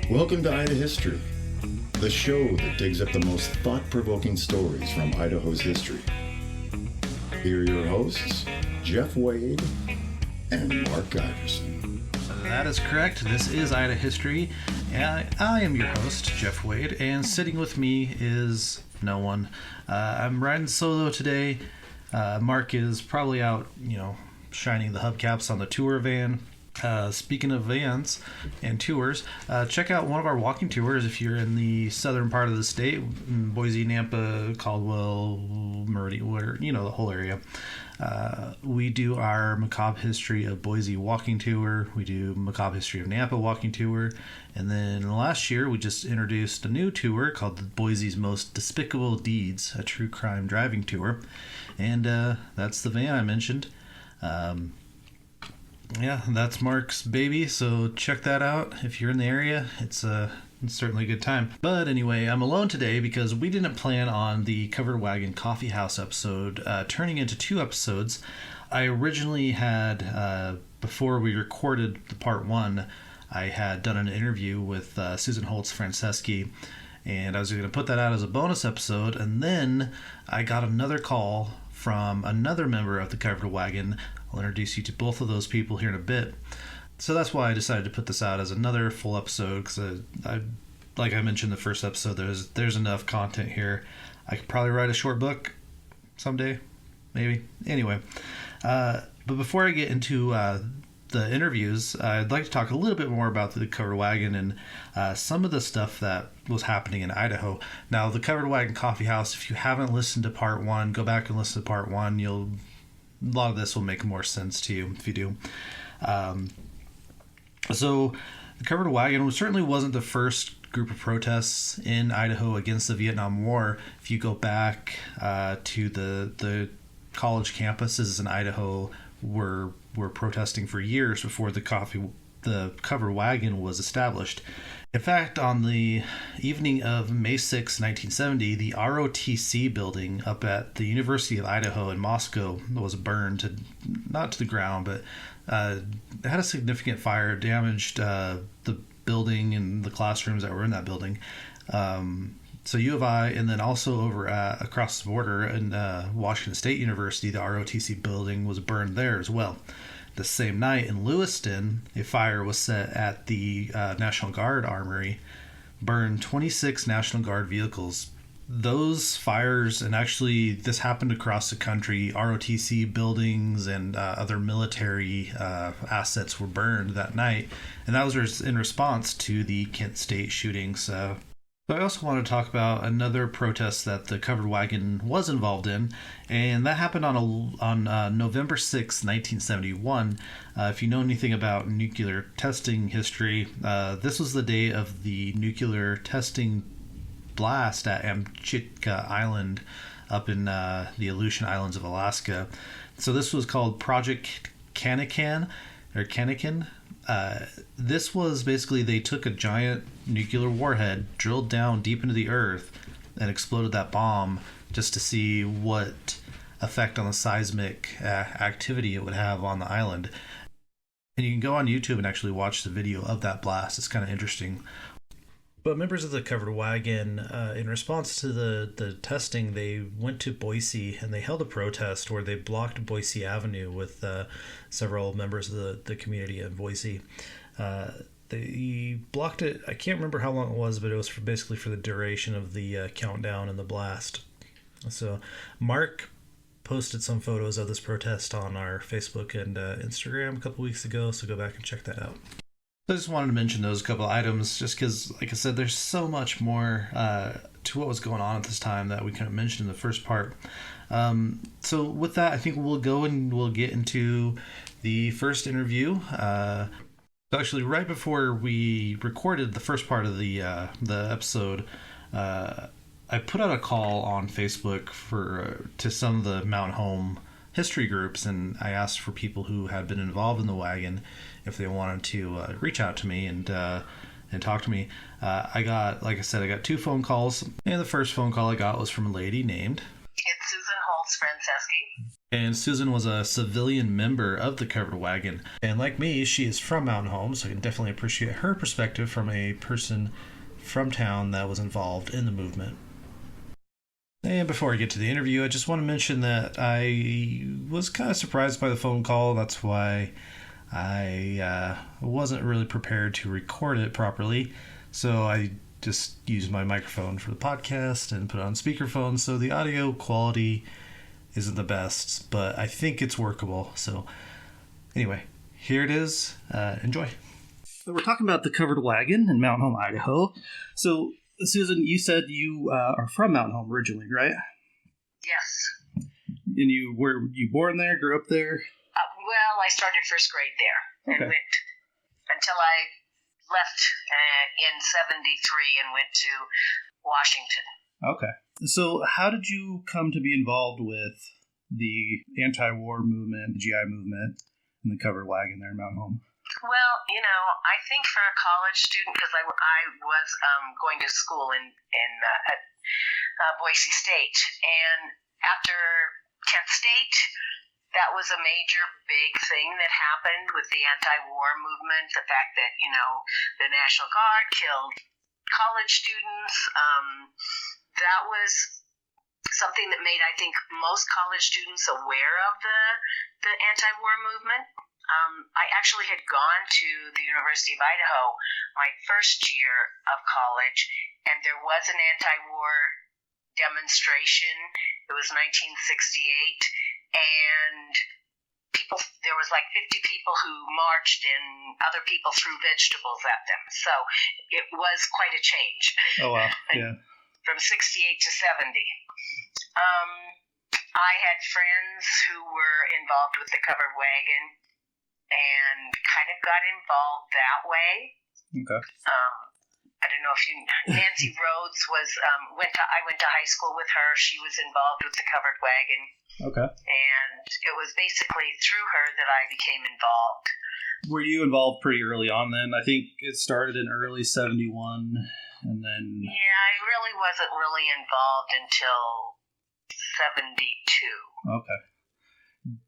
Welcome to Ida History, the show that digs up the most thought-provoking stories from Idaho's history. Here are your hosts, Jeff Wade and Mark Iverson. That is correct. This is Ida History. I am your host, Jeff Wade, and sitting with me is no one. I'm riding solo today. Mark is probably out, shining the hubcaps on the tour van. Speaking of vans and tours, check out one of our walking tours if you're in the southern part of the state, Boise, Nampa, Caldwell, Meridian, the whole area. We do our Macabre History of Boise walking tour. We do Macabre History of Nampa walking tour. And then last year, we just introduced a new tour called the Boise's Most Despicable Deeds, a true crime driving tour. And that's the van I mentioned. Yeah, that's Mark's baby, so check that out if you're in the area. It's certainly a good time. But anyway, I'm alone today because we didn't plan on the Covered Wagon Coffee House episode turning into 2 episodes. I originally had, before we recorded the part 1, I had done an interview with Susan Holtz-Franceschi, and I was going to put that out as a bonus episode, and then I got another call from another member of the Covered Wagon. I'll introduce you to both of those people here in a bit. So that's why I decided to put this out as another full episode, because I like I mentioned in the first episode, there's enough content here. I could probably write a short book someday, maybe. Anyway, but before I get into the interviews, I'd like to talk a little bit more about the Covered Wagon and some of the stuff that was happening in Idaho. Now, the Covered Wagon Coffee House, if you haven't listened to part 1, go back and listen to part 1. A lot of this will make more sense to you if you do. So the Covered Wagon certainly wasn't the first group of protests in Idaho against the Vietnam War. If you go back to the college campuses in Idaho were protesting for years before the Covered Wagon was established. In fact, on the evening of May 6, 1970, the ROTC building up at the University of Idaho in Moscow was burned, not to the ground, but it had a significant fire, damaged the building and the classrooms that were in that building. So U of I, and then also over across the border in Washington State University, the ROTC building was burned there as well. The same night in Lewiston, a fire was set at the National Guard Armory, burned 26 National Guard vehicles. Those fires, and actually this happened across the country, ROTC buildings and other military assets were burned that night, and that was in response to the Kent State shootings. But I also want to talk about another protest that the Covered Wagon was involved in, and that happened on November 6, 1971. If you know anything about nuclear testing history, this was the day of the nuclear testing blast at Amchitka Island up in the Aleutian Islands of Alaska. So this was called Project Kanakan. This was basically, they took a giant nuclear warhead, drilled down deep into the earth, and exploded that bomb just to see what effect on the seismic activity it would have on the island. And you can go on YouTube and actually watch the video of that blast. It's kind of interesting. But members of the Covered Wagon, in response to the testing, they went to Boise and they held a protest where they blocked Boise Avenue with several members of the community in Boise. They blocked it, I can't remember how long it was, but it was basically for the duration of the countdown and the blast. So Mark posted some photos of this protest on our Facebook and Instagram a couple weeks ago, so go back and check that out. I just wanted to mention those couple items just because, like I said, there's so much more to what was going on at this time that we kind of mentioned in the first part. So with that, I think we'll go and we'll get into the first interview. Actually, right before we recorded the first part of the episode, I put out a call on Facebook to some of the Mountain Home history groups, and I asked for people who had been involved in the wagon if they wanted to reach out to me and talk to me. I got 2 phone calls, and the first phone call I got was from a lady named... It's Susan Holtz-Franceschi. And Susan was a civilian member of the Covered Wagon. And like me, she is from Mountain Home, so I can definitely appreciate her perspective from a person from town that was involved in the movement. And before I get to the interview, I just want to mention that I was kind of surprised by the phone call. That's why I wasn't really prepared to record it properly. So I just used my microphone for the podcast and put it on speakerphone, so the audio quality isn't the best, but I think it's workable. So anyway, here it is. Enjoy. So we're talking about the Covered Wagon in Mountain Home, Idaho. So Susan, you said you are from Mountain Home originally, right? Yes. And were you born there, grew up there? Well, I started first grade there and went until I left in 73 and went to Washington. Okay. So how did you come to be involved with the anti-war movement, the GI movement, and the Covered Wagon there in Mountain Home? Well, I think for a college student, because I was going to school at Boise State, and after 10th State, that was a major big thing that happened with the anti-war movement, the fact that, the National Guard killed college students. That was something that made, I think, most college students aware of the anti-war movement. I actually had gone to the University of Idaho my first year of college, and there was an anti-war demonstration. It was 1968, and there was like 50 people who marched, and other people threw vegetables at them. So it was quite a change. Oh, wow. Yeah. From 68 to 70. I had friends who were involved with the Covered Wagon and kind of got involved that way. Okay. I don't know if Nancy Rhodes was, I went to high school with her. She was involved with the Covered Wagon. Okay. And it was basically through her that I became involved. Were you involved pretty early on then? I think it started in early 71, and then... Yeah, I really wasn't really involved until 72. Okay.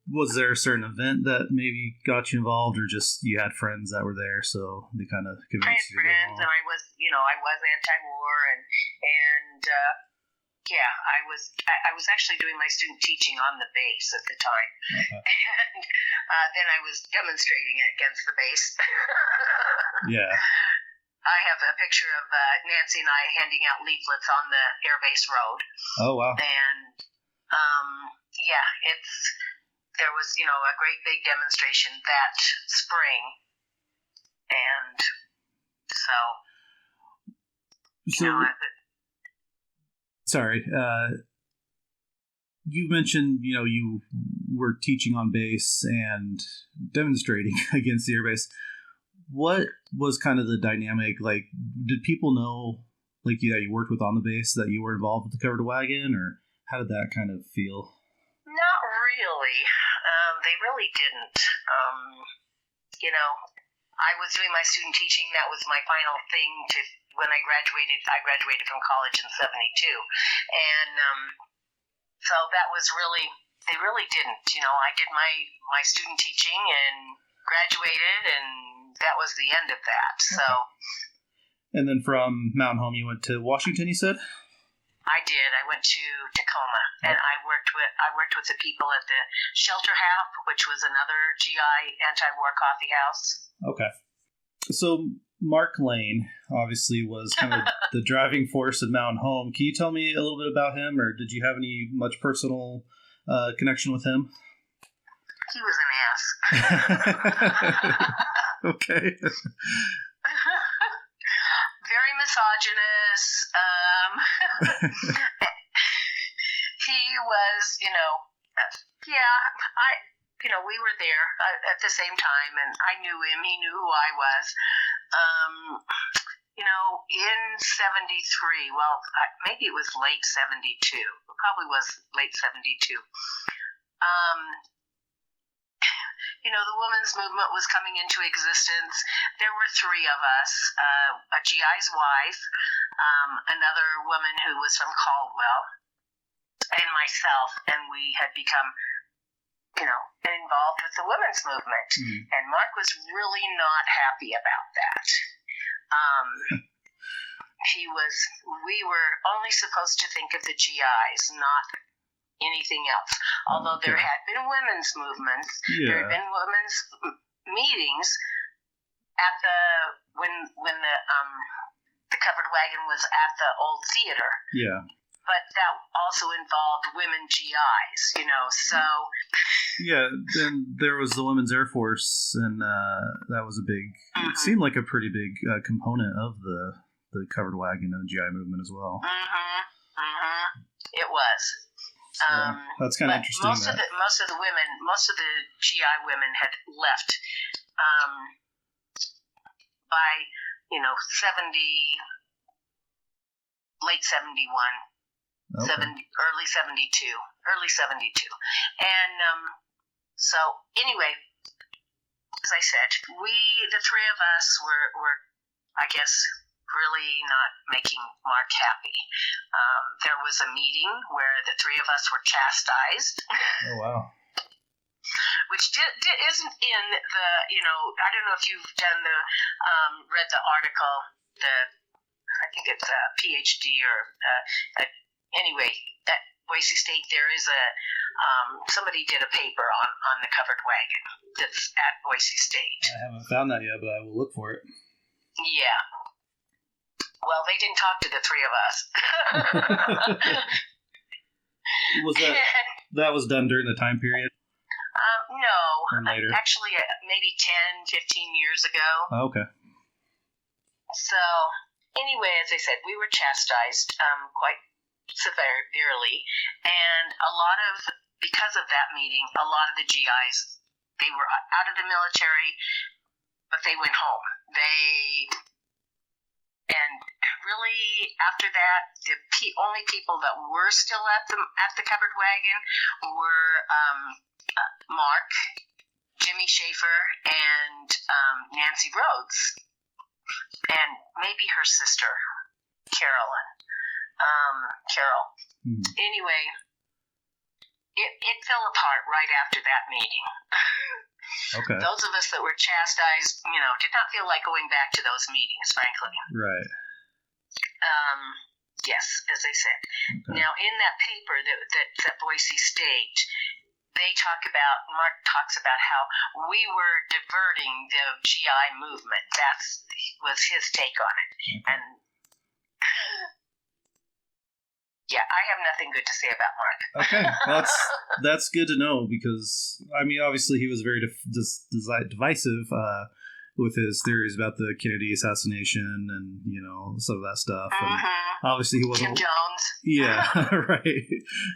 Was there a certain event that maybe got you involved, or just you had friends that were there, so they kind of convinced you? I had friends, and I was anti-war, and yeah, I was actually doing my student teaching on the base at the time, and then I was demonstrating against the base. Yeah. I have a picture of Nancy and I handing out leaflets on the Air Base Road. Oh, wow. And yeah, there was a great big demonstration that spring, and so sorry, you mentioned you were teaching on base and demonstrating against the air base. What was kind of the dynamic? Like, did people know, like, that you worked with on the base, that you were involved with the Covered Wagon, or how did that kind of feel? Not really. They really didn't. I was doing my student teaching. That was my final thing when I graduated. I graduated from college in 72. And so that was really, they really didn't. I did my student teaching and graduated, and that was the end of that. So. And then from Mountain Home, you went to Washington, you said? I did. I went to Tacoma, and I worked with the people at the Shelter House, which was another GI anti-war coffee house. Okay. So Mark Lane obviously was kind of the driving force at Mountain Home. Can you tell me a little bit about him, or did you have any much personal connection with him? He was an ass. Okay. Very misogynist. He was, we were there at the same time, and I knew him. He knew who I was. In 73, well, maybe it was late 72. It probably was late 72. The women's movement was coming into existence. There were three of us, a GI's wife, another woman who was from Caldwell, and myself, and we had become involved with the women's movement. And Mark was really not happy about that. We were only supposed to think of the GIs, not anything else. Although there had been women's movements, there had been women's meetings at when the covered wagon was at the old theater. Yeah. But that also involved women GIs, so. Yeah, then there was the Women's Air Force, and that was a big, it seemed like a pretty big component of the covered wagon and the GI movement as well. It was. So that's kind of interesting. Most of the GI women had left by late 71, early 72, and so anyway, as I said, the three of us were I guess really not making Mark happy. There was a meeting where the three of us were chastised. Oh, wow. Which isn't in the, I don't know if you've read the article, I think it's a PhD or, anyway, at Boise State there is somebody did a paper on the covered wagon that's at Boise State. I haven't found that yet, but I will look for it. Yeah. Well, they didn't talk to the three of us. That was done during the time period? No. Or later? Actually, maybe 10, 15 years ago. Oh, okay. So, anyway, as I said, we were chastised quite severely, and because of that meeting, a lot of the GIs, they were out of the military, but they went home. And really, after that, the only people that were still at the covered wagon were Mark, Jimmy Schaefer, and Nancy Rhodes, and maybe her sister, Carol. Anyway, it fell apart right after that meeting. Okay. Those of us that were chastised, did not feel like going back to those meetings, frankly. Right. Yes, as I said. Okay. Now, in that paper that's at Boise State, Mark talks about how we were diverting the GI movement. That was his take on it. Okay. And yeah, I have nothing good to say about Mark. Okay, that's good to know, because obviously he was very divisive with his theories about the Kennedy assassination and some of that stuff. And obviously he wasn't. Jim Jones. Yeah, right.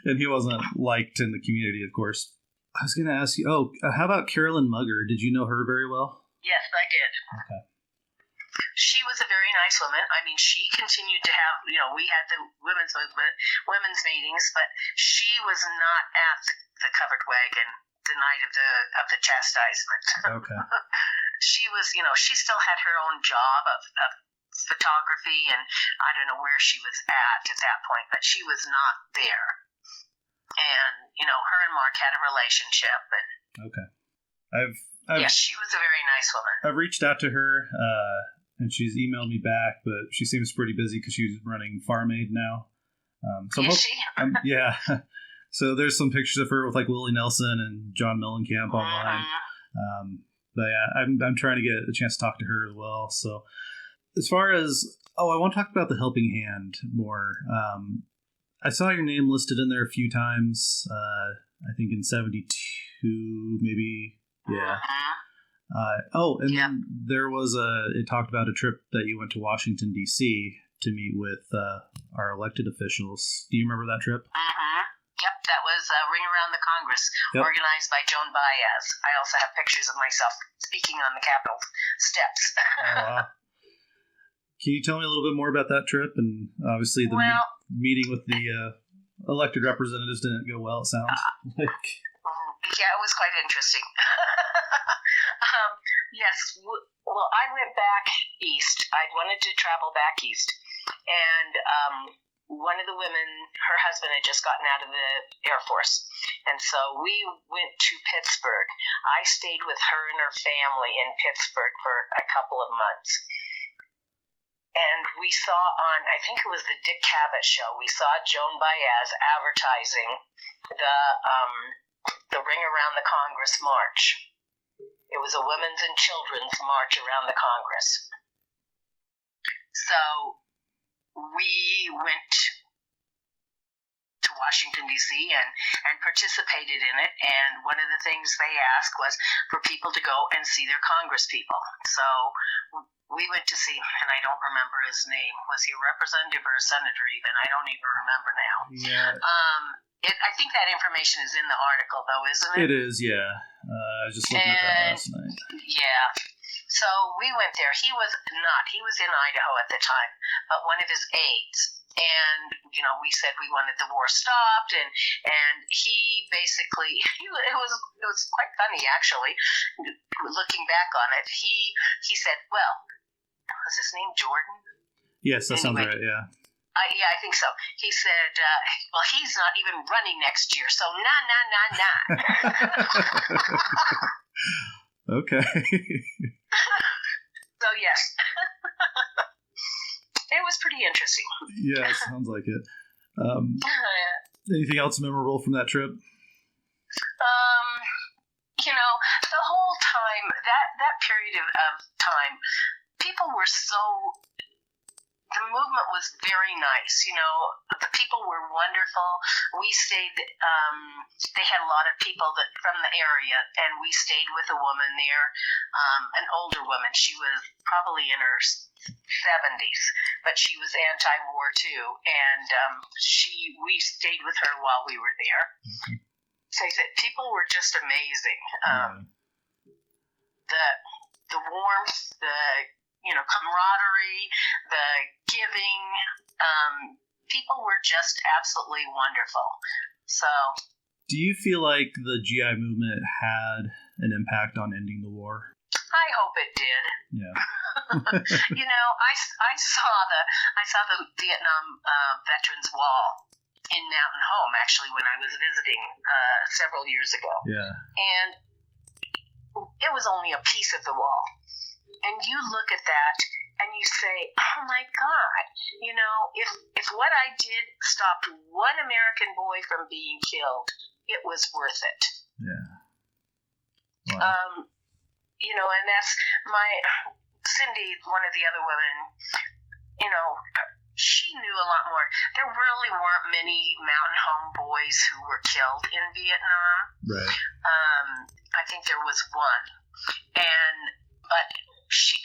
And he wasn't liked in the community, of course. I was going to ask you. How about Carolyn Mugger? Did you know her very well? Yes, I did. Okay. She was a very nice woman. She continued to have, we had the women's meetings, but she was not at the covered wagon the night of the chastisement. Okay. She was, she still had her own job of photography, and I don't know where she was at that point, but she was not there. And, her and Mark had a relationship. And okay. Yes, she was a very nice woman. I've reached out to her, and she's emailed me back, but she seems pretty busy because she's running Farm Aid now. Is she? Yeah. So there's some pictures of her with Willie Nelson and John Mellencamp online. But yeah, I'm trying to get a chance to talk to her as well. So as far as, I want to talk about the Helping Hand more. I saw your name listed in there a few times. I think in 72, maybe. Yeah. Then there was it talked about a trip that you went to Washington, D.C. to meet with our elected officials. Do you remember that trip? Yep, that was Ring Around the Congress, organized by Joan Baez. I also have pictures of myself speaking on the Capitol steps. Oh, wow. Can you tell me a little bit more about that trip? And obviously the meeting with the elected representatives didn't go well, it sounds like. Yeah, it was quite interesting. Yes, well, I went back east. I wanted to travel back east. And one of the women, her husband had just gotten out of the Air Force. And so we went to Pittsburgh. I stayed with her and her family in Pittsburgh for a couple of months. And we saw on, I think it was the Dick Cavett show, we saw Joan Baez advertising the Ring Around the Congress March. It was a women's and children's march around the Congress. So we went to Washington, D.C. and participated in it. And one of the things they asked was for people to go and see their Congress people. So we went to see, and I don't remember his name. Was he a representative or a senator even? I don't even remember now. Yeah. I think that information is in the article, though, isn't it? It is, yeah. I was just looking at that last night. Yeah. So we went there. He was not. He was in Idaho at the time, but one of his aides. And, we said we wanted the war stopped, and he basically, it was quite funny, actually, looking back on it. He said, well, was his name Jordan? Yes, that sounds right, yeah. Yeah, I think so. He said, well, he's not even running next year, so nah. Okay. So, yes. It was pretty interesting. Yeah, sounds like it. Anything else memorable from that trip? The whole time, that period of time, people were the movement was very nice. The people were wonderful. We stayed, they had a lot of people from the area, and we stayed with a woman there, an older woman. She was probably in her 70s, but she was anti-war too, and we stayed with her while we were there. Okay. So I said, people were just amazing. The warmth, the camaraderie, the giving. People were just absolutely wonderful. So, do you feel like the GI movement had an impact on ending the war? I hope it did. Yeah. I saw the Vietnam Veterans Wall in Mountain Home, actually, when I was visiting several years ago. Yeah. And it was only a piece of the wall. And you look at that and you say, oh my God, if what I did stopped one American boy from being killed, it was worth it. Yeah. Wow. And that's Cindy, one of the other women, she knew a lot more. There really weren't many Mountain Home boys who were killed in Vietnam. Right. I think there was one. But she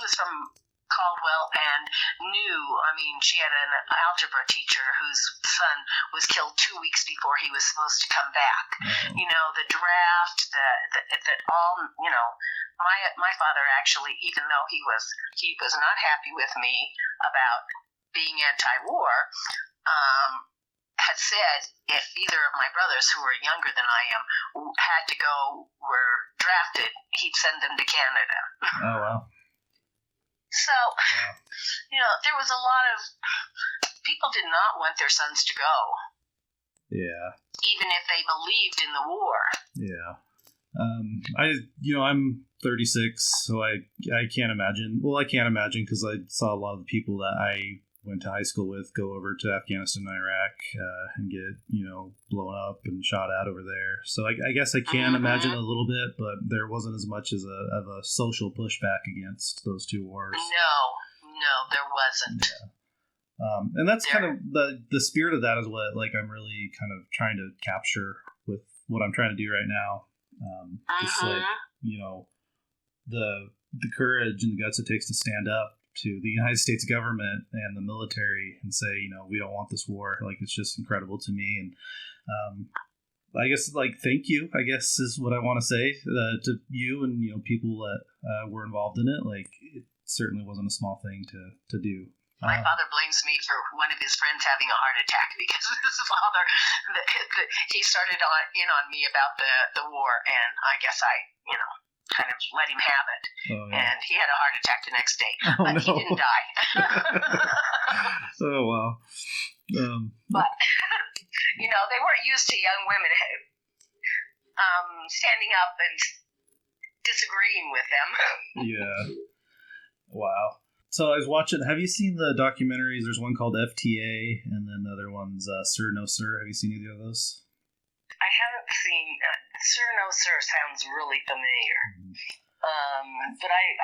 was from Caldwell and knew, she had an algebra teacher whose son was killed 2 weeks before he was supposed to come back. Oh. The draft, my father actually, even though he was not happy with me about being anti-war, had said if either of my brothers, who were younger than I am, were drafted, he'd send them to Canada. Oh, wow. So, there was a lot of people did not want their sons to go. Yeah. Even if they believed in the war. Yeah. I'm 36, so I can't imagine. Well, I can't imagine because I saw a lot of the people that I went to high school with go over to Afghanistan and Iraq and get, blown up and shot at over there. So I guess I can imagine a little bit, but there wasn't as much as of a social pushback against those two wars. No, there wasn't. Yeah. And that's kind of the spirit of that is what I'm really kind of trying to capture with what I'm trying to do right now. It's the courage and the guts it takes to stand up to the United States government and the military and say, we don't want this war. It's just incredible to me. And I guess thank you, I guess is what I want to say to you and, people that were involved in it. It certainly wasn't a small thing to do. My father blames me for one of his friends having a heart attack because his father, he started in on me about the war, and I guess kind of let him have it. Oh, yeah. And he had a heart attack the next day. Oh, But no. he didn't die. Oh, wow. But, they weren't used to young women standing up and disagreeing with them. Yeah. Wow. So I was watching, have you seen the documentaries? There's one called FTA, and then the other one's Sir No Sir. Have you seen either of those? I haven't seen Sir No Sir sounds really familiar. But I'm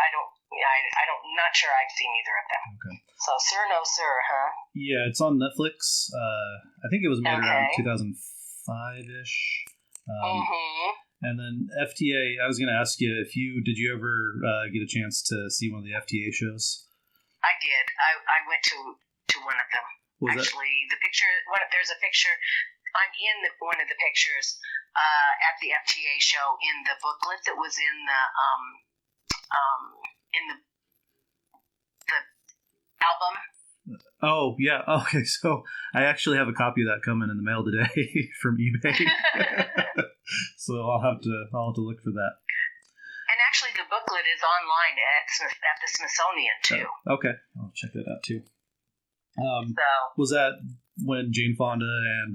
not sure I've seen either of them. Okay. So Sir No Sir, huh? Yeah, it's on Netflix. I think it was made around Okay. 2005-ish. Mm-hmm. And then FTA, I was going to ask you did you ever get a chance to see one of the FTA shows? I did. I went to one of them. Was Actually, the picture. There's a picture. I'm in one of the pictures at the FTA show in the booklet that was in the album. Oh, yeah. Okay, so I actually have a copy of that coming in the mail today from eBay. So I'll have to look for that. And actually, the booklet is online at the Smithsonian too. Oh, okay, I'll check that out too. So Was that when Jane Fonda and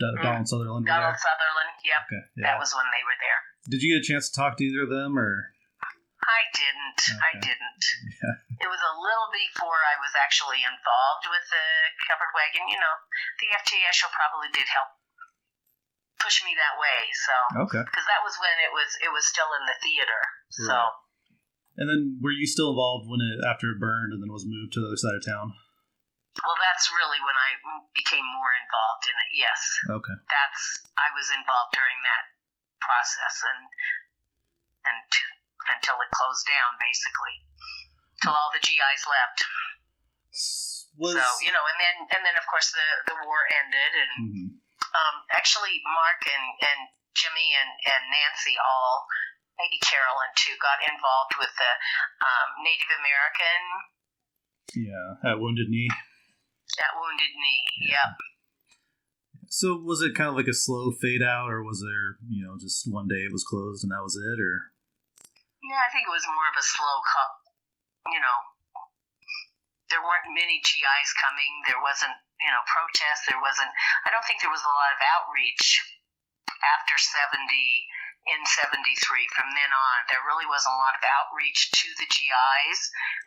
Donald Sutherland were Donald there? Sutherland, yep, Okay, yeah. that was when they were there. Did you get a chance to talk to either of them, or? I didn't. I Okay. didn't. Yeah. It was a little before I was actually involved with the Covered Wagon. The FTA show probably did help push me that way. So, Okay. because that was when it was still in the theater. So, And then were you still involved after it burned and then was moved to the other side of town? well, that's really when I became more involved in it. Yes, Okay. I was involved during that process and until it closed down, basically, till all the GIs left. Was So and then of course the war ended, and Mhm. actually Mark and Jimmy and Nancy all, maybe Carolyn too, got involved with the Native American Yeah, at Wounded Knee. that Wounded Knee. Yeah. Yep. So was it kind of like a slow fade out, or was there, just one day it was closed and that was it, or? Yeah, I think it was more of a slow cut. There weren't many GIs coming. There wasn't, protests. There wasn't. I don't think there was a lot of outreach after in 73. From then on, there really wasn't a lot of outreach to the GIs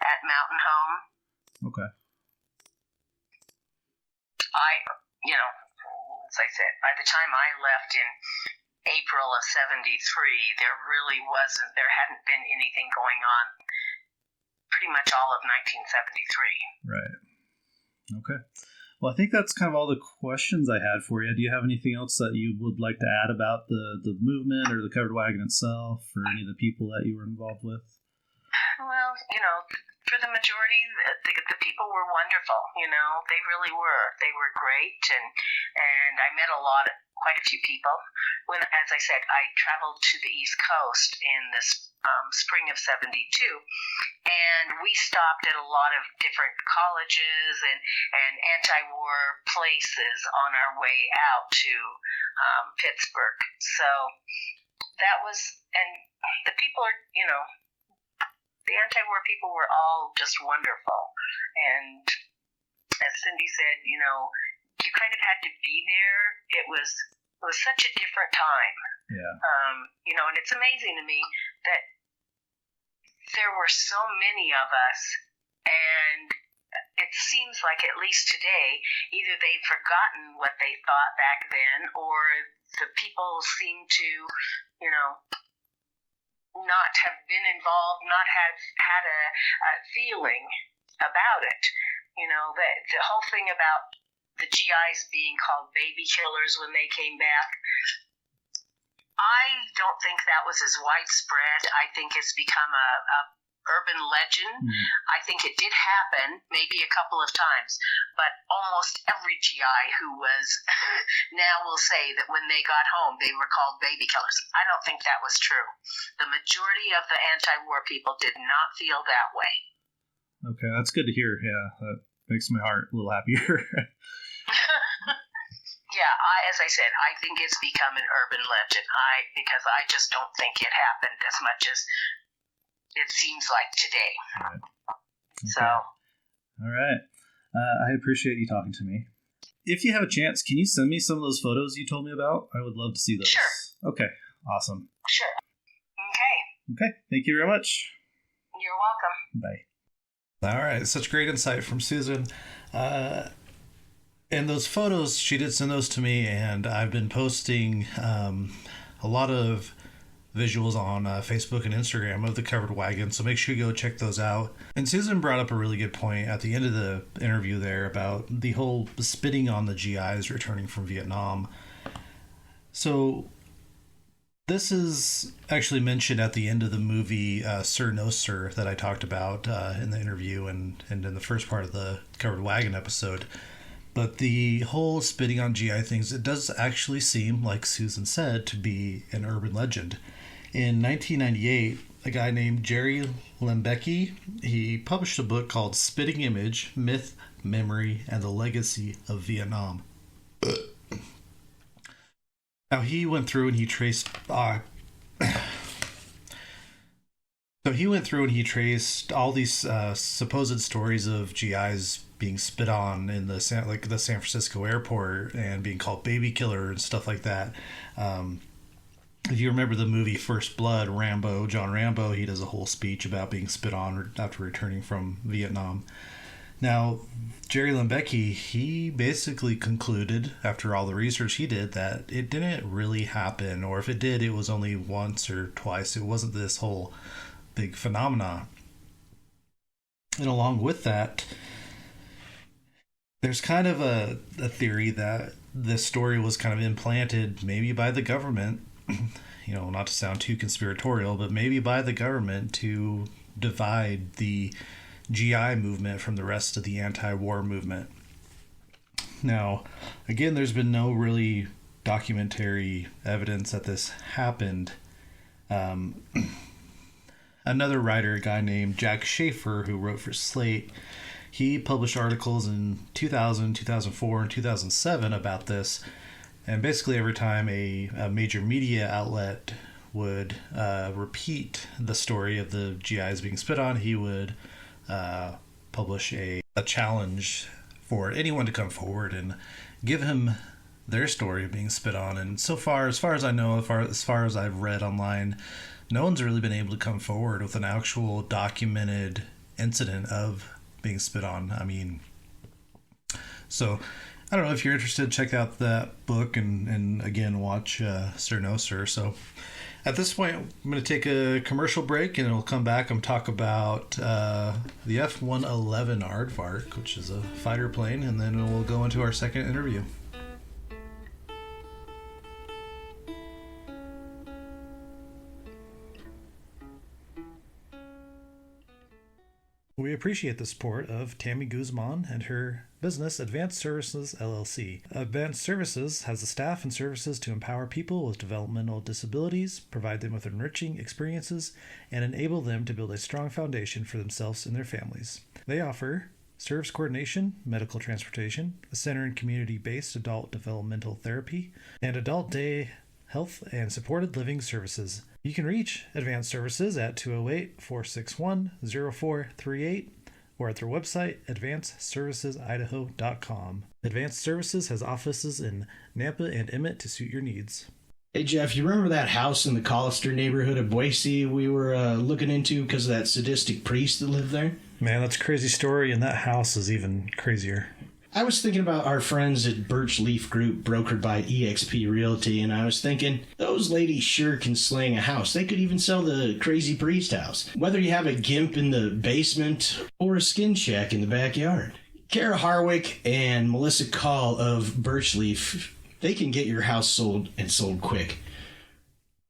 at Mountain Home. Okay. As I said, by the time I left in April of 73, there hadn't been anything going on pretty much all of 1973. Right. Okay. Well, I think that's kind of all the questions I had for you. Do you have anything else that you would like to add about the movement or the Covered Wagon itself, or any of the people that you were involved with? Well, for the majority, the people were wonderful. They really were. They were great, and I met quite a few people. When, as I said, I traveled to the East Coast in the spring of 72, and we stopped at a lot of different colleges and anti-war places on our way out to Pittsburgh. So that was, and the people are, the anti-war people were all just wonderful. And as Cindy said, you kind of had to be there. It was such a different time. Yeah. And it's amazing to me that there were so many of us, and it seems like, at least today, either they've forgotten what they thought back then, or the people seem to, not have been involved, not have had a feeling about it. The whole thing about the GIs being called baby killers when they came back, I don't think that was as widespread. I think it's become a urban legend. I think it did happen maybe a couple of times, but almost every GI who was now will say that when they got home they were called baby killers. I don't think that was true. The majority of the anti-war people did not feel that way. Okay, that's good to hear. Yeah, that makes my heart a little happier. Yeah, as I said, I think it's become an urban legend. Because I just don't think it happened as much as it seems like today. Right. Okay. So, all right. I appreciate you talking to me. If you have a chance, can you send me some of those photos you told me about? I would love to see those. Sure. Okay. Awesome. sure. Okay. Okay. Thank you very much. You're welcome. Bye. All right, such great insight from Susan. And those photos, she did send those to me, and I've been posting a lot of visuals on Facebook and Instagram of the Covered Wagon, so make sure you go check those out. And Susan brought up a really good point at the end of the interview there about the whole spitting on the GIs returning from Vietnam. So this is actually mentioned at the end of the movie Sir No Sir that I talked about in the interview and in the first part of the Covered Wagon episode. But the whole spitting on GI things, it does actually seem, like Susan said, to be an urban legend. In 1998, a guy named Jerry Lembecki, he published a book called Spitting Image, Myth, Memory, and the Legacy of Vietnam. Now, he went through and he traced... So he went through and he traced all these supposed stories of GIs being spit on in the San Francisco airport and being called baby killer and stuff like that. If you remember the movie First Blood, John Rambo, he does a whole speech about being spit on after returning from Vietnam. Now, Jerry Lembecki, he basically concluded, after all the research he did, that it didn't really happen, or if it did, it was only once or twice. It wasn't this whole big phenomena. And along with that, there's kind of a theory that this story was kind of implanted maybe by the government, not to sound too conspiratorial, but maybe by the government to divide the GI movement from the rest of the anti-war movement. Now, again, there's been no really documentary evidence that this happened. Another writer, a guy named Jack Schaefer, who wrote for Slate, he published articles in 2000, 2004, and 2007 about this. And basically every time a major media outlet would repeat the story of the GIs being spit on, he would publish a challenge for anyone to come forward and give him their story of being spit on. And so far, as far as I know, as far as I've read online, no one's really been able to come forward with an actual documented incident of being spit on. So I don't know if you're interested, check out that book and again, watch Sir No Sir. So at this point, I'm going to take a commercial break and we'll come back and talk about the F-111 Aardvark, which is a fighter plane, and then we'll go into our second interview. We appreciate the support of Tammy Guzman and her business, Advanced Services, LLC. Advanced Services has the staff and services to empower people with developmental disabilities, provide them with enriching experiences, and enable them to build a strong foundation for themselves and their families. They offer service coordination, medical transportation, a center and community-based adult developmental therapy, and adult day health and supported living services. You can reach Advanced Services at 208-461-0438 or at their website, advancedservicesidaho.com. Advanced Services has offices in Nampa and Emmett to suit your needs. Hey, Jeff, you remember that house in the Collister neighborhood of Boise we were looking into because of that sadistic priest that lived there? Man, that's a crazy story, and that house is even crazier. I was thinking about our friends at Birch Leaf Group, brokered by eXp Realty, and I was thinking, those ladies sure can sling a house. They could even sell the crazy priest house. Whether you have a gimp in the basement or a skin shack in the backyard. Kara Harwick and Melissa Call of Birch Leaf, they can get your house sold and sold quick.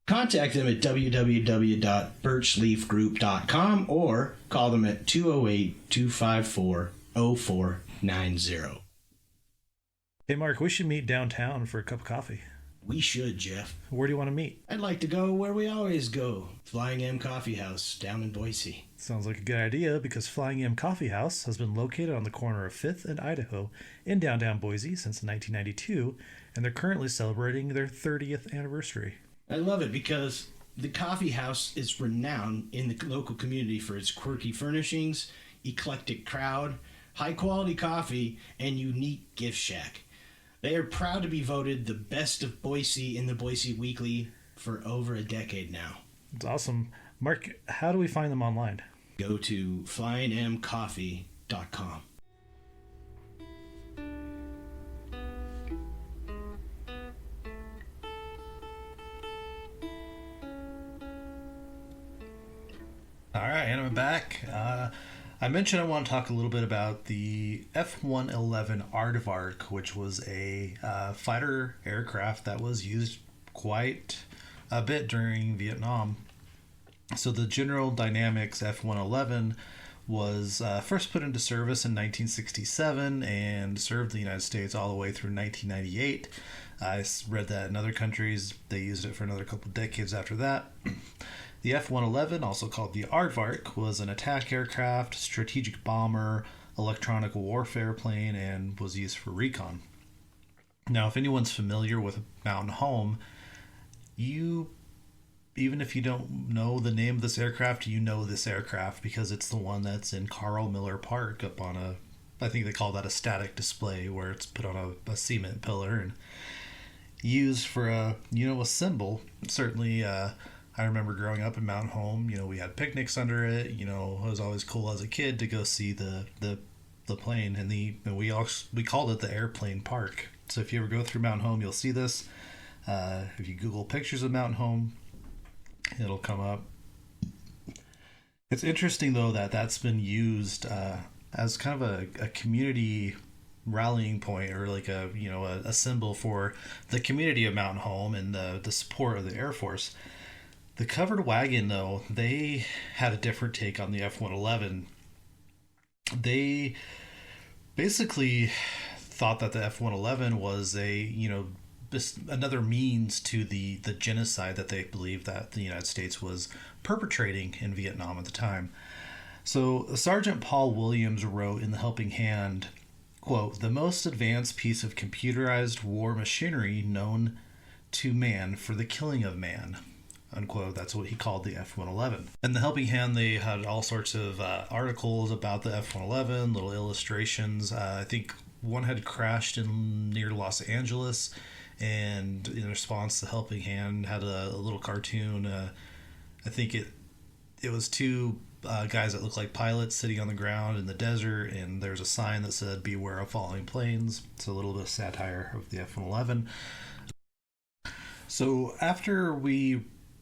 Contact them at www.birchleafgroup.com or call them at 208-254-0490. Hey, Mark, we should meet downtown for a cup of coffee. We should, Jeff. Where do you want to meet? I'd like to go where we always go. Flying M Coffee House down in Boise. Sounds like a good idea because Flying M Coffee House has been located on the corner of 5th and Idaho in downtown Boise since 1992, and they're currently celebrating their 30th anniversary. I love it because the coffee house is renowned in the local community for its quirky furnishings, eclectic crowd, high-quality coffee, and unique gift shack. They are proud to be voted the best of Boise in the Boise Weekly for over a decade now. It's awesome. Mark, how do we find them online? Go to flyingmcoffee.com. All right, and I'm back. I mentioned I want to talk a little bit about the F-111 Aardvark, which was a fighter aircraft that was used quite a bit during Vietnam. So the General Dynamics F-111 was first put into service in 1967 and served the United States all the way through 1998. I read that in other countries, they used it for another couple decades after that. The F-111, also called the Aardvark, was an attack aircraft, strategic bomber, electronic warfare plane, and was used for recon. Now, if anyone's familiar with Mountain Home, even if you don't know the name of this aircraft, you know this aircraft because it's the one that's in Carl Miller Park up on I think they call that a static display, where it's put on a cement pillar and used for a symbol. Certainly, I remember growing up in Mountain Home, we had picnics under it. It was always cool as a kid to go see the plane, and we called it the airplane park. So if you ever go through Mountain Home, you'll see this. If you Google pictures of Mountain Home, it'll come up. It's interesting though that's been used as kind of a community rallying point, or like a symbol for the community of Mountain Home and the support of the Air Force. The Covered Wagon, though, they had a different take on the F-111. They basically thought that the F-111 was another means to the genocide that they believed that the United States was perpetrating in Vietnam at the time. So Sergeant Paul Williams wrote in The Helping Hand, quote, "The most advanced piece of computerized war machinery known to man for the killing of man." Unquote. That's what he called the F-111. In The Helping Hand, they had all sorts of articles about the F-111, little illustrations. I think one had crashed near Los Angeles, and in response, The Helping Hand had a little cartoon. I think it was two guys that looked like pilots sitting on the ground in the desert, and there's a sign that said, "Beware of falling planes." It's a little bit of satire of the F-111. So after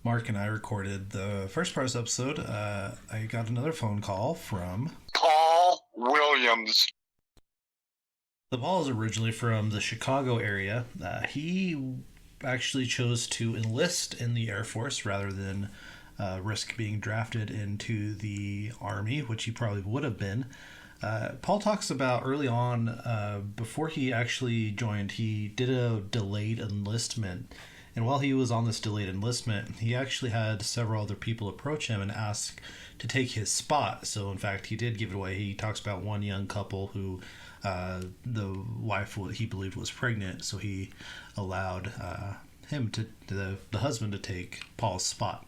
Mark and I recorded the first part of this episode, I got another phone call from Paul Williams. The Paul is originally from the Chicago area. He actually chose to enlist in the Air Force rather than risk being drafted into the Army, which he probably would have been. Paul talks about early on, before he actually joined, he did a delayed enlistment. And while he was on this delayed enlistment, he actually had several other people approach him and ask to take his spot. So, in fact, he did give it away. He talks about one young couple who the wife he believed was pregnant, so he allowed the husband to take Paul's spot.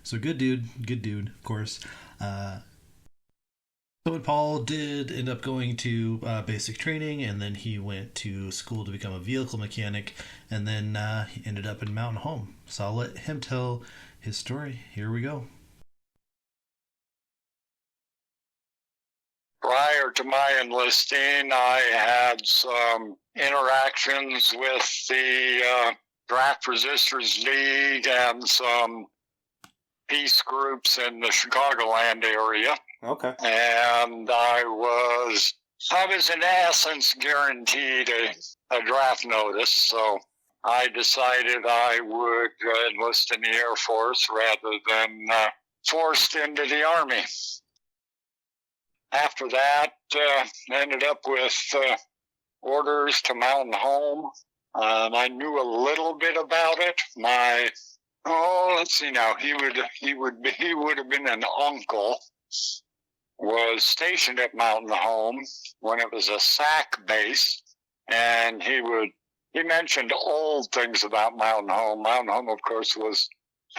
So good dude, of course. So Paul did end up going to basic training, and then he went to school to become a vehicle mechanic, and then he ended up in Mountain Home. So I'll let him tell his story. Here we go. Prior to my enlisting, I had some interactions with the Draft Resistors League and some peace groups in the Chicagoland area. Okay. And I was in essence guaranteed a draft notice, so I decided I would enlist in the Air Force rather than forced into the Army. After that, ended up with orders to Mountain Home. I knew a little bit about it. Let's see now. He would have been an uncle. Was stationed at Mountain Home when it was a SAC base, and he mentioned old things about Mountain Home. Mountain Home, of course, was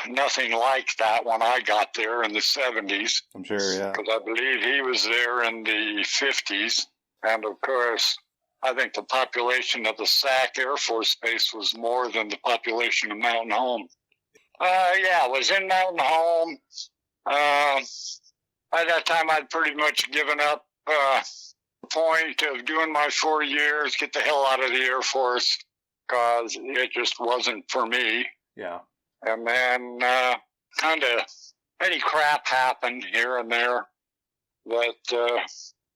nothing like that when I got there in the 70s. I'm sure, yeah. Because I believe he was there in the 50s. And of course, I think the population of the SAC Air Force Base was more than the population of Mountain Home. I was in Mountain Home. By that time, I'd pretty much given up the point of doing my 4 years, get the hell out of the Air Force, because it just wasn't for me. Yeah. And then kind of any crap happened here and there that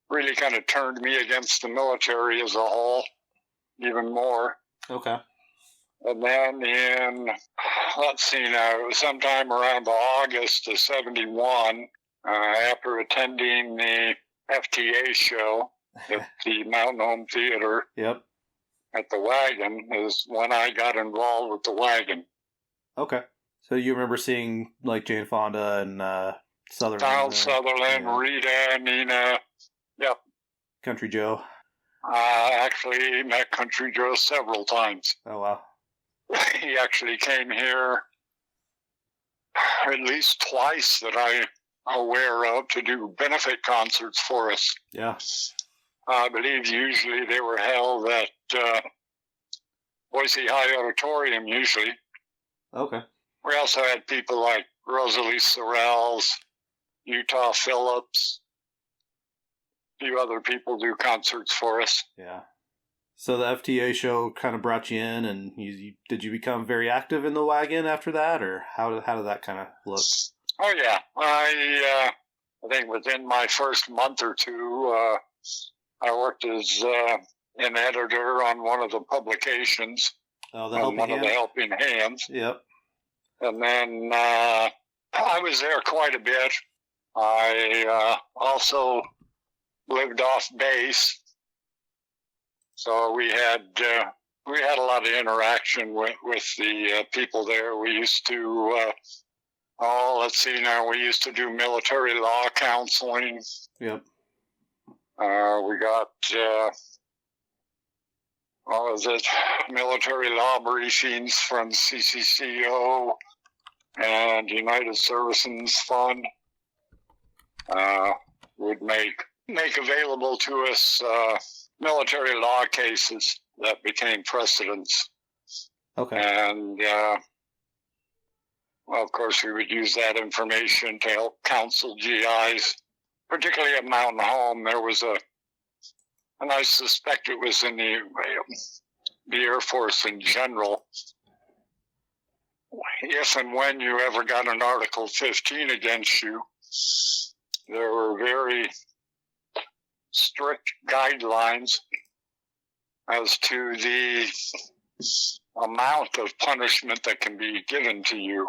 really kind of turned me against the military as a whole, even more. Okay. And then it was sometime around August of 71, after attending the FTA show at the Mountain Home Theater Yep. at the Wagon, is when I got involved with the Wagon. Okay. So you remember seeing like Jane Fonda and Sutherland? Donald Sutherland, yeah. Rita, Nina. Yep. Country Joe. I actually met Country Joe several times. Oh, wow. He actually came here at least twice that I'm aware of to do benefit concerts for us. Yeah. I believe usually they were held at Boise High Auditorium usually. Okay. We also had people like Rosalie Sorrells, Utah Phillips, a few other people do concerts for us. Yeah. So the FTA show kind of brought you in, and did you become very active in the Wagon after that, or how did that kind of look? Oh yeah, I think within my first month or two, I worked as an editor on one of the publications. Oh, the Helping one Hand? of the Helping Hands. Yep. And then I was there quite a bit. I also lived off base, so we had a lot of interaction with the people there. We used to we used to do military law counseling. Yep. We got military law briefings from CCCO and United Services Fund. Would make available to us military law cases that became precedents. Okay. And of course, we would use that information to help counsel GIs, particularly at Mountain Home. There was and I suspect it was in the Air Force in general. If and when you ever got an Article 15 against you, there were very strict guidelines as to the amount of punishment that can be given to you.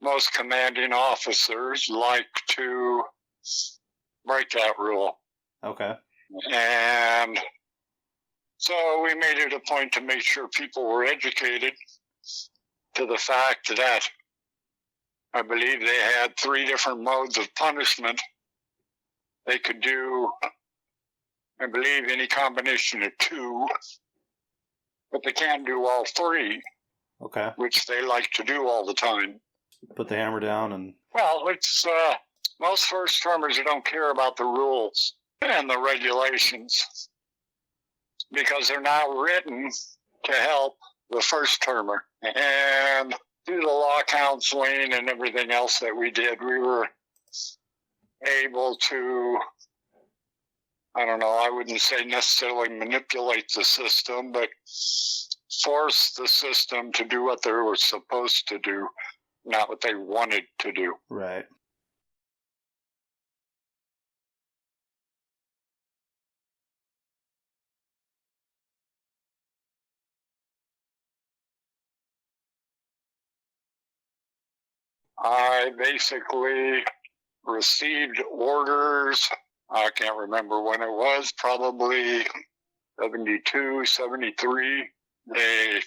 Most commanding officers like to break that rule. Okay. And so we made it a point to make sure people were educated to the fact that I believe they had 3 different modes of punishment. They could do, I believe, any combination of 2, but they can't do all 3. Okay. Which they like to do all the time. Put the hammer down and... Well, it's most first-termers don't care about the rules and the regulations because they're not written to help the first-termer. And through the law counseling and everything else that we did, we were able to, I wouldn't say necessarily manipulate the system, but force the system to do what they were supposed to do, not what they wanted to do. Right. I basically received orders. I can't remember when it was, probably 72, 73. they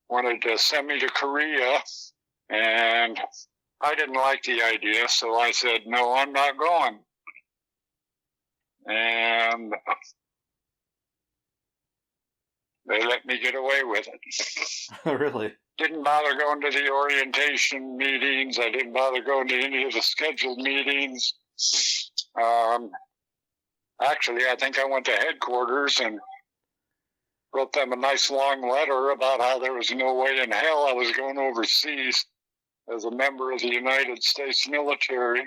wanted to send me to Korea, and I didn't like the idea, so I said, no, I'm not going. And they let me get away with it. Really? Didn't bother going to the orientation meetings. I didn't bother going to any of the scheduled meetings. Actually, I think I went to headquarters and wrote them a nice long letter about how there was no way in hell I was going overseas as a member of the United States military,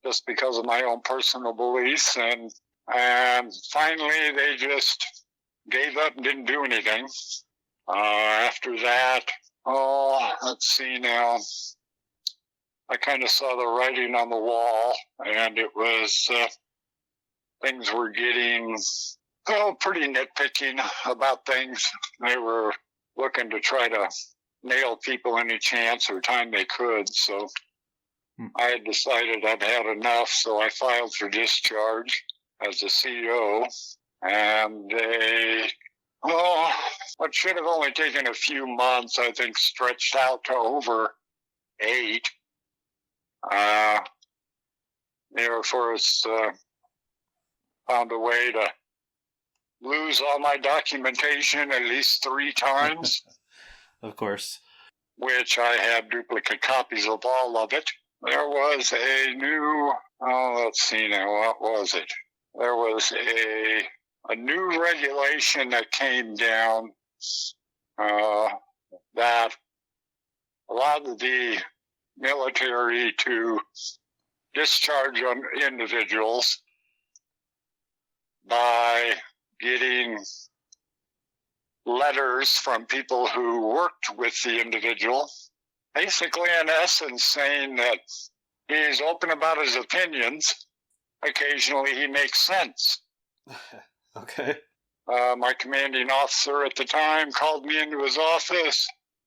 just because of my own personal beliefs. And finally, they just gave up and didn't do anything. After that, let's see now. I kind of saw the writing on the wall, and it was, things were getting, pretty nitpicking about things. They were looking to try to nail people any chance or time they could, so I had decided I'd had enough, so I filed for discharge as a CO, and they, what should have only taken a few months, I think stretched out to over 8. The Air Force found a way to lose all my documentation at least 3 times. Of course. Which I had duplicate copies of all of it. There was a new, let's see now, what was it? There was a new regulation that came down that allowed the military to discharge on individuals by getting letters from people who worked with the individual, basically in essence saying that he's open about his opinions. Occasionally he makes sense. Okay. My commanding officer at the time called me into his office,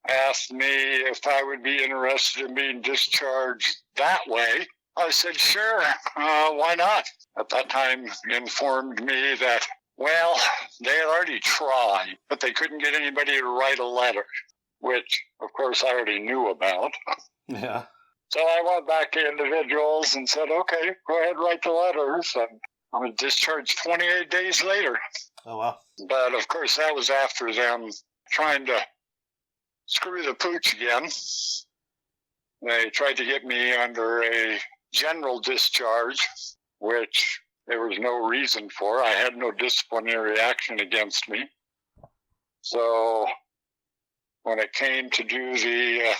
asked me if I would be interested in being discharged that way. I said, sure, why not? At that time, informed me that, well, they had already tried, but they couldn't get anybody to write a letter, which, of course, I already knew about. Yeah. So I went back to individuals and said, okay, go ahead, write the letters, and I was discharged 28 days later. Oh, wow. But, of course, that was after them trying to screw the pooch again. They tried to get me under a general discharge, which there was no reason for. I had no disciplinary action against me. So when it came to do the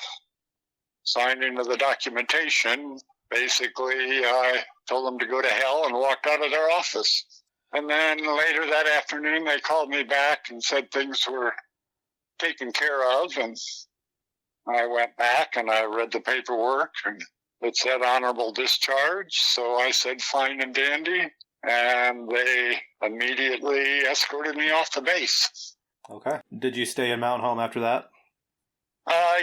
signing of the documentation, basically I told them to go to hell and walked out of their office. And then later that afternoon, they called me back and said things were taken care of. And I went back and I read the paperwork and it said honorable discharge. So I said fine and dandy. And they immediately escorted me off the base. Okay. Did you stay in Mountain Home after that?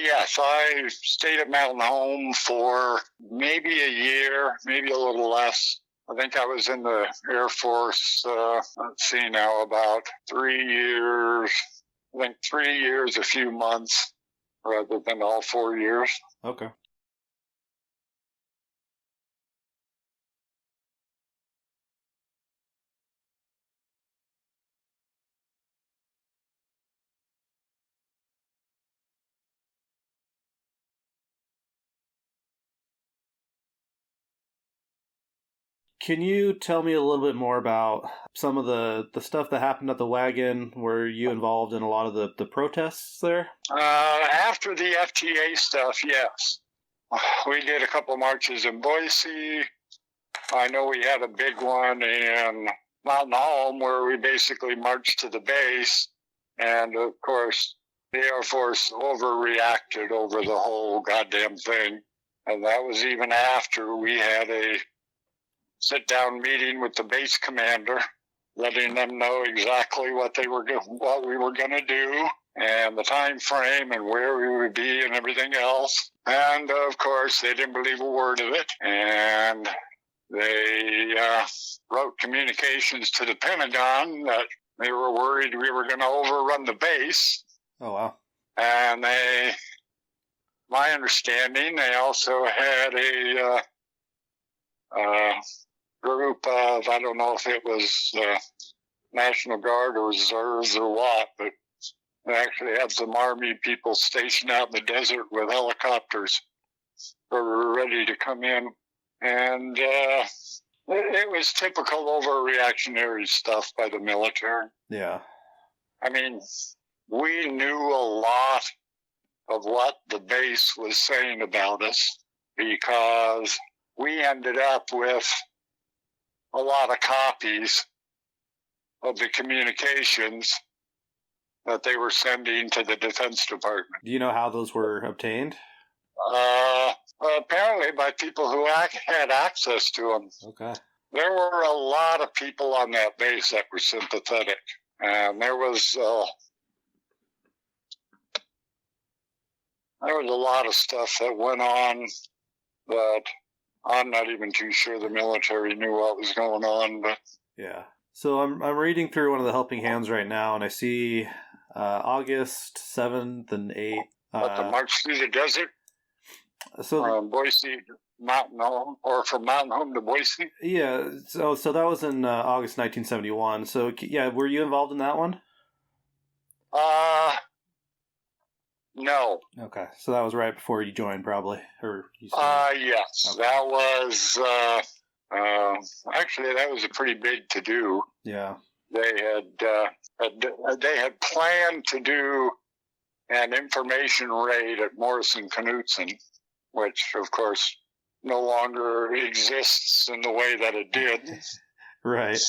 Yes, I stayed at Mountain Home for maybe a year, maybe a little less. I think I was in the Air Force, let's see now, about 3 years. I think 3 years, a few months, rather than all 4 years. Okay. Can you tell me a little bit more about some of the stuff that happened at the Wagon? Were you involved in a lot of the protests there? After the FTA stuff, yes. We did a couple marches in Boise. I know we had a big one in Mountain Home where we basically marched to the base. And, of course, the Air Force overreacted over the whole goddamn thing. And that was even after we had a sit-down meeting with the base commander, letting them know exactly what we were going to do and the time frame and where we would be and everything else. And, of course, they didn't believe a word of it. And They wrote communications to the Pentagon that they were worried we were going to overrun the base. Oh, wow. And my understanding, they also had a group of, I don't know if it was National Guard or Reserves or what, but they actually had some Army people stationed out in the desert with helicopters that were ready to come in. And it was typical overreactionary stuff by the military. Yeah. I mean, we knew a lot of what the base was saying about us because we ended up with a lot of copies of the communications that they were sending to the Defense Department. Do you know how those were obtained? Apparently by people who had access to them. Okay. There were a lot of people on that base that were sympathetic. And there was a lot of stuff that went on that I'm not even too sure the military knew what was going on. But yeah. So I'm reading through one of the helping hands right now, and I see August 7th and 8th. The March Through the Desert? So Boise, Mountain Home, or from Mountain Home to Boise? Yeah, so that was in August 1971. So, yeah, were you involved in that one? No. Okay, so that was right before you joined, probably, or you yes, okay. That was actually that was a pretty big to do. Yeah, they had planned to do an information raid at Morrison-Knudsen, which of course no longer exists in the way that it did. Right.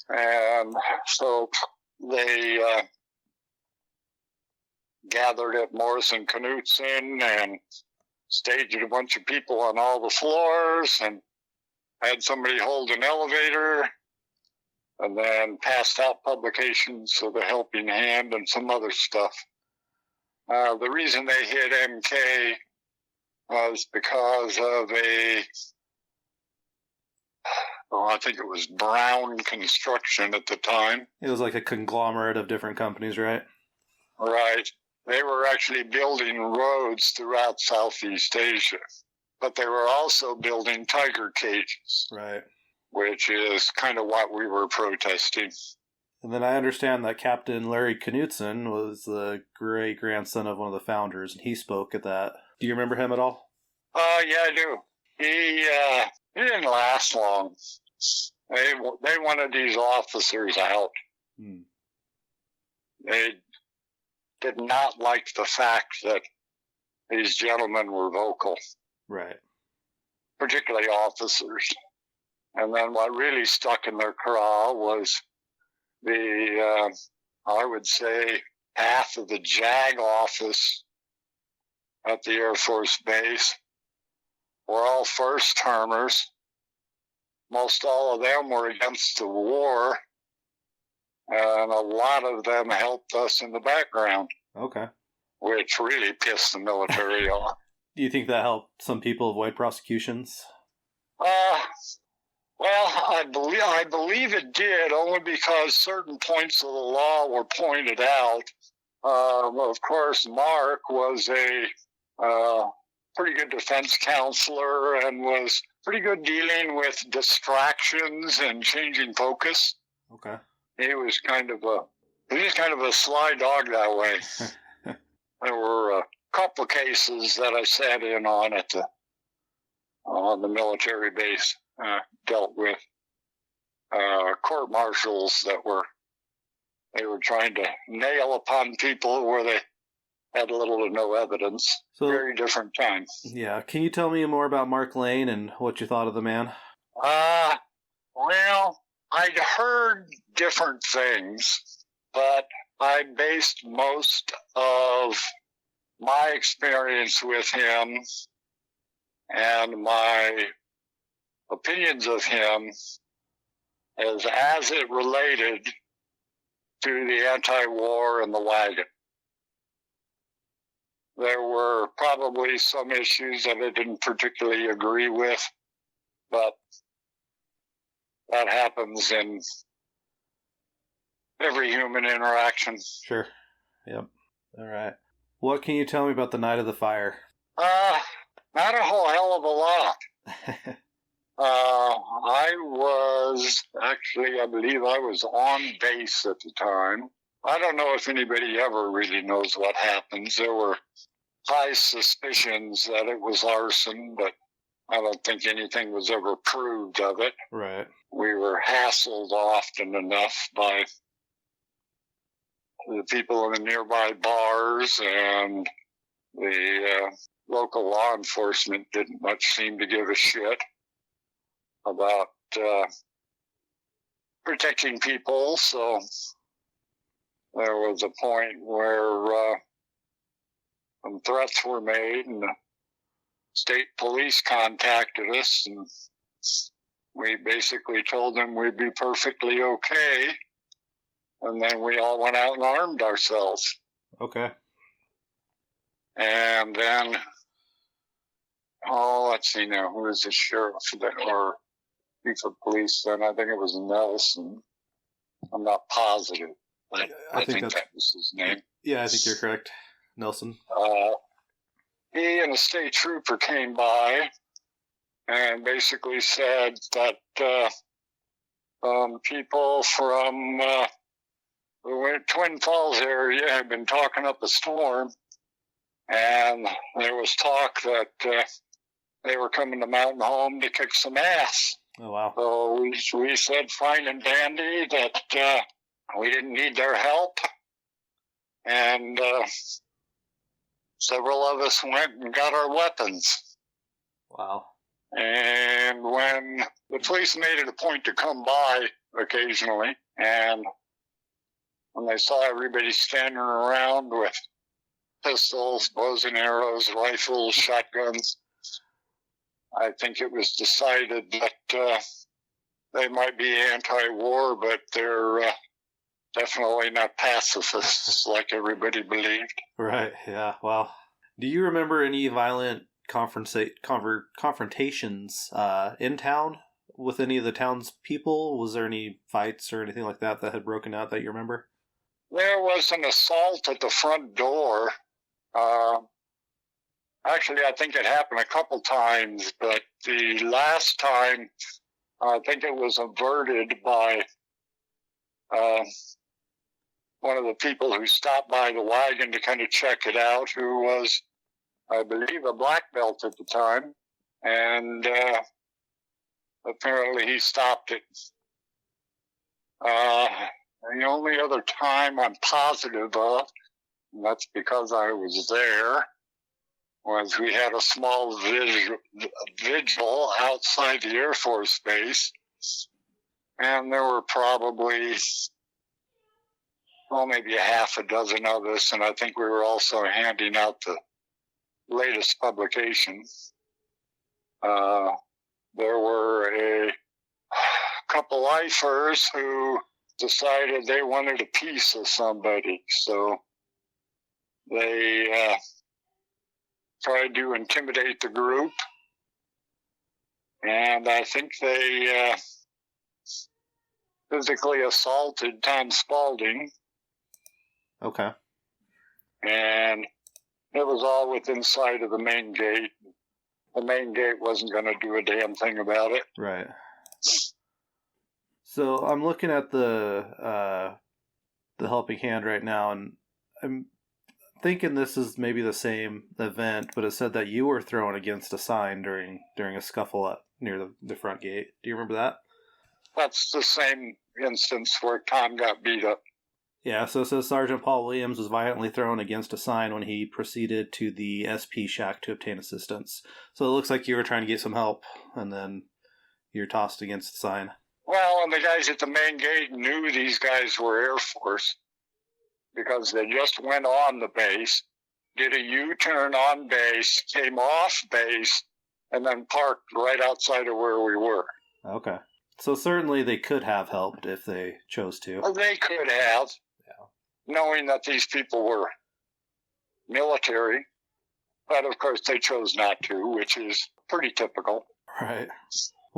And so they gathered at Morrison-Knudsen and staged a bunch of people on all the floors and had somebody hold an elevator and then passed out publications of the Helping Hand and some other stuff. The reason they hit MK was because of I think it was Brown Construction at the time. It was like a conglomerate of different companies, right? Right. They were actually building roads throughout Southeast Asia, but they were also building tiger cages. Right. Which is kind of what we were protesting. And then I understand that Captain Larry Knudsen was the great-grandson of one of the founders, and he spoke at that. Do you remember him at all? Yeah, I do. He didn't last long. They wanted these officers out. They did not like the fact that these gentlemen were vocal. Right. Particularly officers. And then what really stuck in their craw was the, I would say, half of the JAG office at the Air Force Base were all first-termers. Most all of them were against the war, and a lot of them helped us in the background. Okay. Which really pissed the military off. Do you think that helped some people avoid prosecutions? Well, I believe it did, only because certain points of the law were pointed out. Of course, Mark was a pretty good defense counselor and was pretty good dealing with distractions and changing focus. Okay. He was kind of a sly dog that way. There were a couple of cases that I sat in on at the military base. Dealt with court martials that were trying to nail upon people where they had little to no evidence. So, very different time. Yeah. Can you tell me more about Mark Lane and what you thought of the man? Well, I'd heard different things, but I based most of my experience with him and my opinions of him as it related to the anti-war and the Wagon. There were probably some issues that I didn't particularly agree with, But that happens in every human interaction. Sure. Yep. All right. What can you tell me about the night of the fire? Not a whole hell of a lot. I believe I was on base at the time. I don't know if anybody ever really knows what happens. There were high suspicions that it was arson, but I don't think anything was ever proved of it. Right. We were hassled often enough by the people in the nearby bars, and the local law enforcement didn't much seem to give a shit about protecting people. So there was a point where some threats were made, and the state police contacted us, and we basically told them we'd be perfectly okay. And then we all went out and armed ourselves. Okay. And then, let's see now, who was the sheriff or chief of police then? I think it was Nelson. I'm not positive, but I think that was his name. Yeah, I think you're correct, Nelson. He and a state trooper came by and basically said that people from the Twin Falls area had been talking up a storm, and there was talk that they were coming to Mountain Home to kick some ass. Oh, wow. So we said fine and dandy that we didn't need their help, and several of us went and got our weapons. Wow. And when the police made it a point to come by occasionally, and when they saw everybody standing around with pistols, bows and arrows, rifles, shotguns, I think it was decided that they might be anti-war, but they're definitely not pacifists like everybody believed. Right, yeah, wow. Do you remember any violent confrontations in town with any of the townspeople? Was there any fights or anything like that had broken out that you remember? There was an assault at the front door. Actually, I think it happened a couple times, but the last time, I think it was averted by one of the people who stopped by the wagon to kind of check it out, who was, I believe, a black belt at the time, and apparently he stopped it. The only other time I'm positive of, and that's because I was there, was we had a small vigil outside the Air Force Base, and there were probably, maybe a half a dozen of us, and I think we were also handing out the latest publication. There were a couple lifers who decided they wanted a piece of somebody, so they tried to intimidate the group, and I think they physically assaulted Tom Spaulding. Okay. And it was all within sight of the main gate. The main gate wasn't going to do a damn thing about it. Right. So I'm looking at the helping hand right now, and I'm thinking this is maybe the same event, but it said that you were thrown against a sign during a scuffle near the front gate. Do you remember that? That's the same instance where Tom got beat up. Yeah, so it says Sergeant Paul Williams was violently thrown against a sign when he proceeded to the SP shack to obtain assistance. So it looks like you were trying to get some help, and then you're tossed against the sign. Well, and the guys at the main gate knew these guys were Air Force because they just went on the base, did a U-turn on base, came off base, and then parked right outside of where we were. Okay. So certainly they could have helped if they chose to. Well, they could have, knowing that these people were military, but of course they chose not to, which is pretty typical. Right.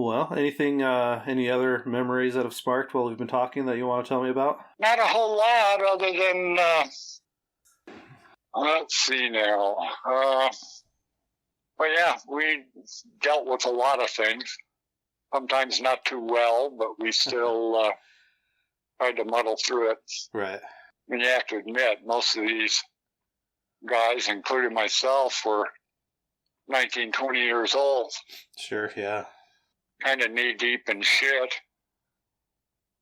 Well, anything, any other memories that have sparked while we've been talking that you want to tell me about? Not a whole lot other than, let's see now. Well, yeah, we dealt with a lot of things. Sometimes not too well, but we still tried to muddle through it. Right. And you have to admit, most of these guys, including myself, were 19, 20 years old. Sure, yeah. Kind of knee-deep in shit.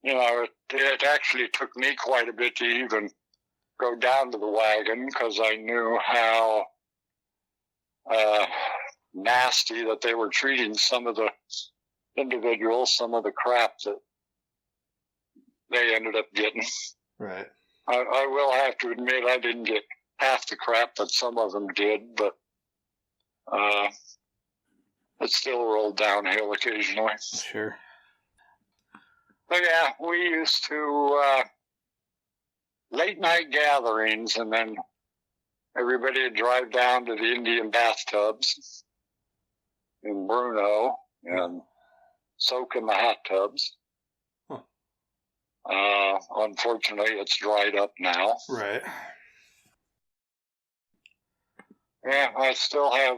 You know, it actually took me quite a bit to even go down to the wagon because I knew how nasty that they were treating some of the individuals, some of the crap that they ended up getting. Right. I will have to admit I didn't get half the crap that some of them did, but it still rolled downhill occasionally. Sure. But yeah, we used to late night gatherings, and then everybody would drive down to the Indian bathtubs in Bruno and soak in the hot tubs. Huh. Unfortunately, it's dried up now. Right. Yeah, I still have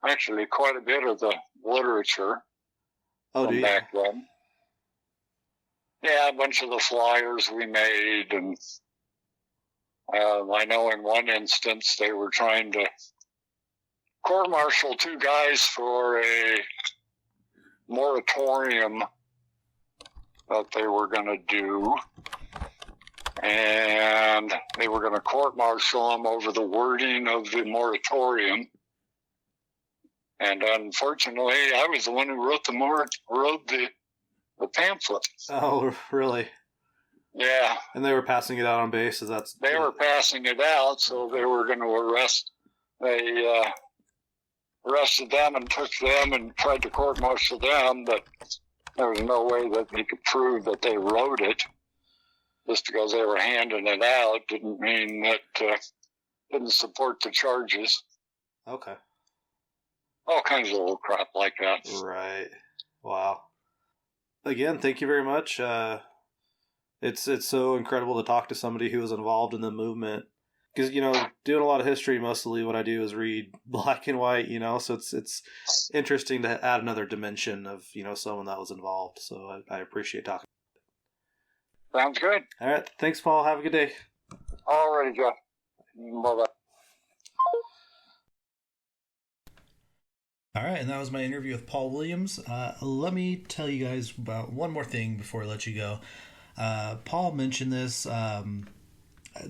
actually quite a bit of the literature from back then. Yeah, a bunch of the flyers we made, and I know in one instance they were trying to court-martial two guys for a moratorium that they were going to do, and they were going to court-martial them over the wording of the moratorium. And unfortunately, I was the one who wrote the pamphlet. Oh, really? Yeah. And they were passing it out on base? They were passing it out, so they were going to arrest. They arrested them and took them and tried to court-martial them, but there was no way that they could prove that they wrote it. Just because they were handing it out didn't mean that didn't support the charges. Okay. All kinds of little crap like that. Right. Wow. Again, thank you very much. It's so incredible to talk to somebody who was involved in the movement. Because, doing a lot of history, mostly what I do is read black and white, so it's interesting to add another dimension of, someone that was involved. So I appreciate talking. Sounds good. All right. Thanks, Paul. Have a good day. All righty, Jeff. Bye-bye. All right, and that was my interview with Paul Williams. Let me tell you guys about one more thing before I let you go. Paul mentioned this,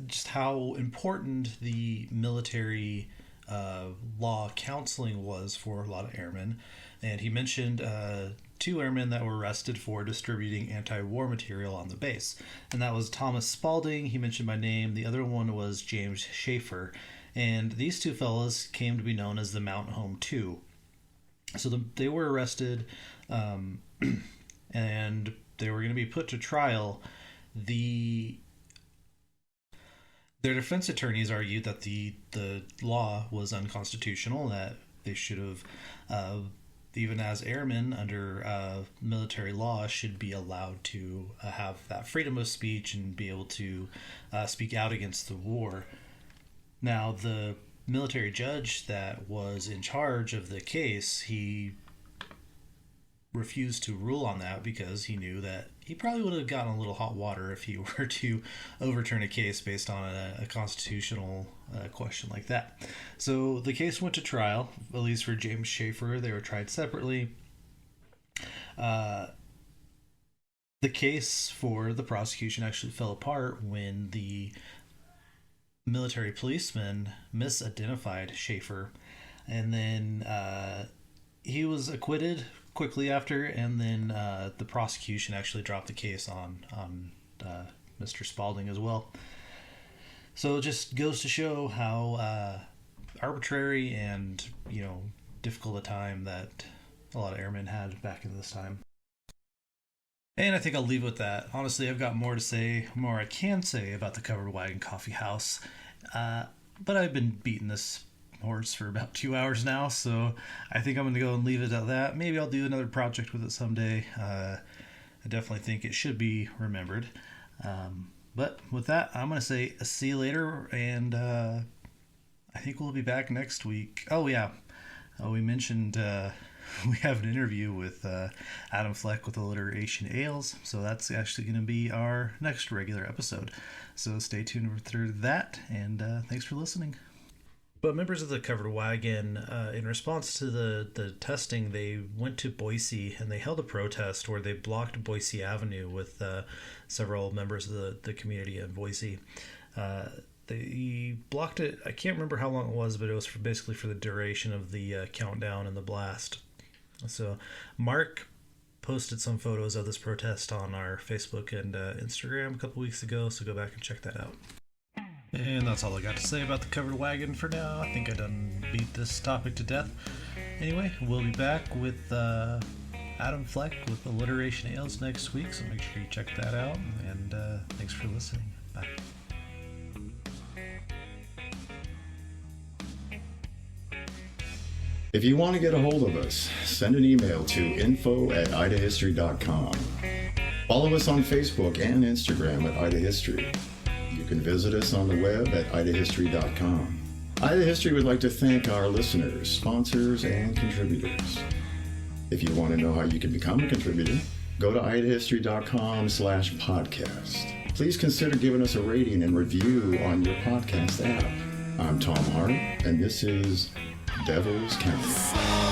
just how important the military law counseling was for a lot of airmen. And he mentioned 2 airmen that were arrested for distributing anti-war material on the base. And that was Thomas Spalding. He mentioned my name. The other one was James Schaefer. And these 2 fellas came to be known as the Mountain Home 2. So they were arrested, and they were going to be put to trial. Their defense attorneys argued that the law was unconstitutional, that they should have, even as airmen under military law, should be allowed to have that freedom of speech and be able to speak out against the war. Now, the military judge that was in charge of the case, he refused to rule on that because he knew that he probably would have gotten a little hot water if he were to overturn a case based on a constitutional question like that. So the case went to trial, at least for James Schaefer. They were tried separately. The case for the prosecution actually fell apart when the military policeman misidentified Schaefer, and then he was acquitted quickly after, and then the prosecution actually dropped the case on Mr. Spalding as well. So it just goes to show how arbitrary and difficult a time that a lot of airmen had back in this time. And I think I'll leave it with that. Honestly, I've got more I can say about the Covered Wagon Coffee House. But I've been beating this horse for about 2 hours now, so I think I'm going to go and leave it at that. Maybe I'll do another project with it someday. I definitely think it should be remembered. But with that, I'm going to say see you later, and I think we'll be back next week. Oh, yeah. We mentioned we have an interview with Adam Fleck with Alliteration Ales, so that's actually going to be our next regular episode. So stay tuned through that, and thanks for listening. But members of the Covered Wagon, in response to the testing, they went to Boise and they held a protest where they blocked Boise Avenue with several members of the community in Boise. They blocked it. I can't remember how long it was, but it was basically for the duration of the countdown and the blast. So Mark posted some photos of this protest on our Facebook and Instagram a couple weeks ago, so go back and check that out. And that's all I got to say about the Covered Wagon for now. I think I done beat this topic to death. Anyway, we'll be back with Adam Fleck with Alliteration Ales next week, so make sure you check that out. And thanks for listening. Bye. If you want to get a hold of us, send an email to info@idahistory.com. Follow us on Facebook and Instagram at idahistory. You can visit us on the web at idahistory.com. Ida History would like to thank our listeners, sponsors, and contributors. If you want to know how you can become a contributor, go to idahistory.com/podcast. Please consider giving us a rating and review on your podcast app. I'm Tom Hart, and this is Devil's County.